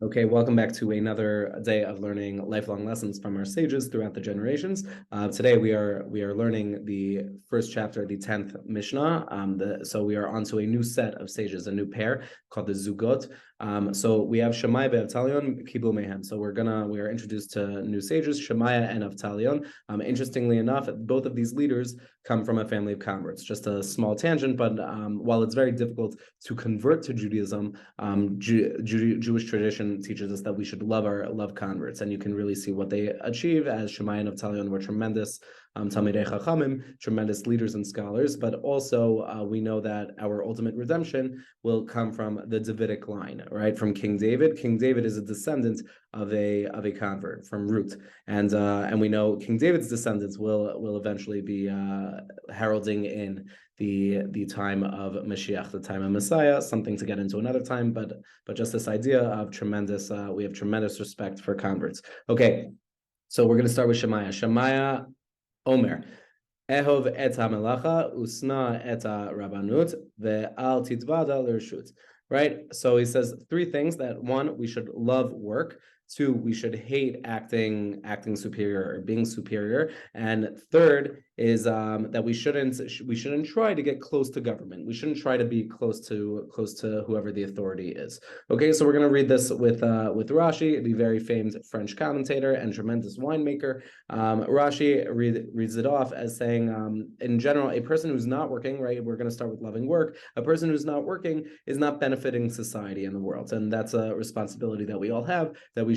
Okay, welcome back to another day of learning lifelong lessons from our sages throughout the generations. Today we are learning the first chapter, the 10th Mishnah. So we are onto a new set of sages, a new pair called the Zugot. So we have Shammai ve'Avtalion Kiblu Mehem. So we are introduced to new sages, Shammai and Avtalion. Interestingly enough, both of these leaders come from a family of converts. Just a small tangent, but while it's very difficult to convert to Judaism, Jewish tradition teaches us that we should love converts, and you can really see what they achieve, as Shammai and Avtalion were tremendous Talmidei Chachamim, tremendous leaders and scholars. But also we know that our ultimate redemption will come from the Davidic line, right? From King David. King David is a descendant of a convert from Ruth, and we know King David's descendants will eventually be heralding in the time of Mashiach, the time of Messiah, something to get into another time, but just this idea of tremendous, we have tremendous respect for converts. Okay, so we're going to start with Shemaiah. Shemaiah Omer, Ehov et ha-melacha usna et ha-rabbanut ve'al titvada l'reshut. Right? So he says three things: that one, we should love work. Two, we should hate acting superior or being superior. And third is that we shouldn't try to get close to government. We shouldn't try to be close to whoever the authority is. Okay, so we're going to read this with Rashi, the very famed French commentator and tremendous winemaker. Rashi reads it off as saying, in general, a person who's not working, right? We're going to start with loving work. A person who's not working is not benefiting society and the world, and that's a responsibility that we all have. That we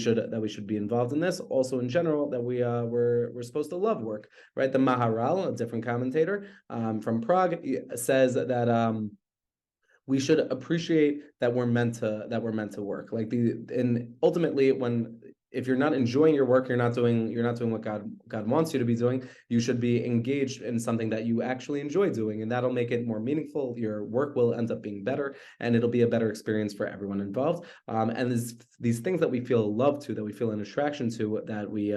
should be involved in this. Also, in general, that we're supposed to love work, right? The Maharal, a different commentator from Prague, says that we should appreciate that we're meant to work. And ultimately, if you're not enjoying your work, you're not doing what God wants you to be doing. You should be engaged in something that you actually enjoy doing, and that'll make it more meaningful. Your work will end up being better, and it'll be a better experience for everyone involved. And these things that we feel love to, that we feel an attraction to, that we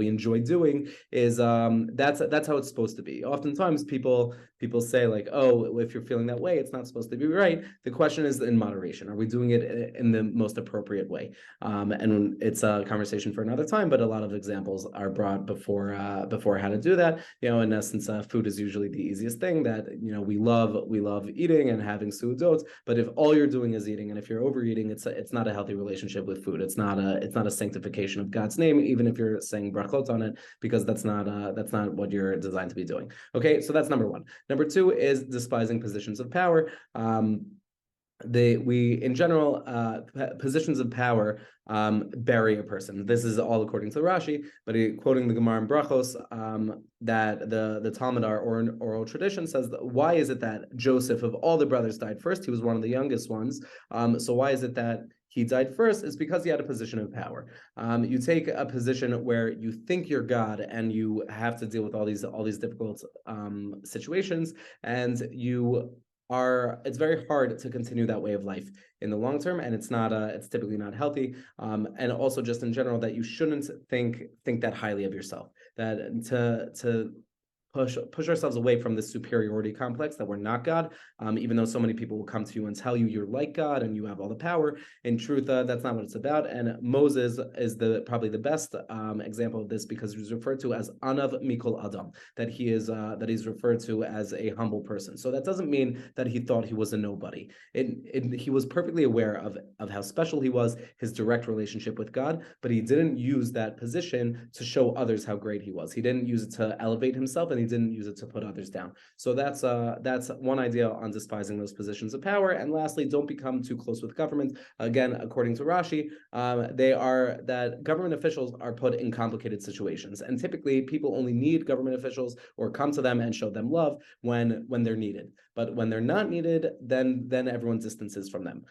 enjoy doing, is that's how it's supposed to be. Oftentimes, people say like, oh, if you're feeling that way, it's not supposed to be right. The question is in moderation. Are we doing it in the most appropriate way? And it's a conversation for another time, but a lot of examples are brought before how to do that. In essence, food is usually the easiest thing that we love eating and having su'udot. But if all you're doing is eating, and if you're overeating, it's not a healthy relationship with food. It's not a sanctification of God's name, even if you're saying brachot on it, because that's not what you're designed to be doing. Okay, so that's number one. Number two is despising positions of power. In general, positions of power bury a person. This is all according to Rashi, but quoting the Gemara in Brachos, that the Talmud, our oral tradition, says that why is it that Joseph, of all the brothers, died first? He was one of the youngest ones. So why is it that he died first? Is because he had a position of power. You take a position where you think you're God, and you have to deal with all these difficult situations, and it's very hard to continue that way of life in the long term, and it's typically not healthy. And also, just in general, that you shouldn't think that highly of yourself. That to push ourselves away from this superiority complex, that we're not God, even though so many people will come to you and tell you you're like God and you have all the power. In truth, that's not what it's about. And Moses is probably the best example of this, because he's referred to as Anav Mikol Adam, that he's referred to as a humble person. So that doesn't mean that he thought he was a nobody. He was perfectly aware of how special he was, his direct relationship with God, but he didn't use that position to show others how great he was. He didn't use it to elevate himself, and he didn't use it to put others down. So that's one idea on despising those positions of power. And lastly, don't become too close with government. Again, according to Rashi, that government officials are put in complicated situations, and typically people only need government officials or come to them and show them love when they're needed. But when they're not needed, then everyone distances from them.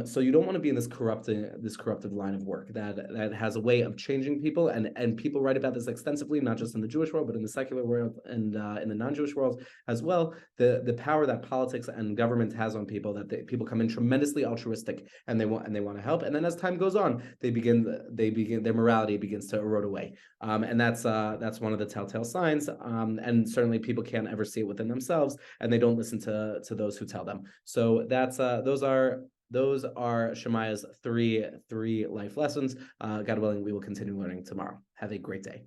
So you don't want to be in this corruptive line of work that has a way of changing people, and people write about this extensively, not just in the Jewish world, but in the secular world and in the non-Jewish world as well. The power that politics and government has on people, that people come in tremendously altruistic, and they want to help, and then as time goes on, their morality begins to erode away, and that's one of the telltale signs. And certainly people can't ever see it within themselves, and they don't listen to those who tell them. So those are those are Shemaya's three life lessons. God willing, we will continue learning tomorrow. Have a great day.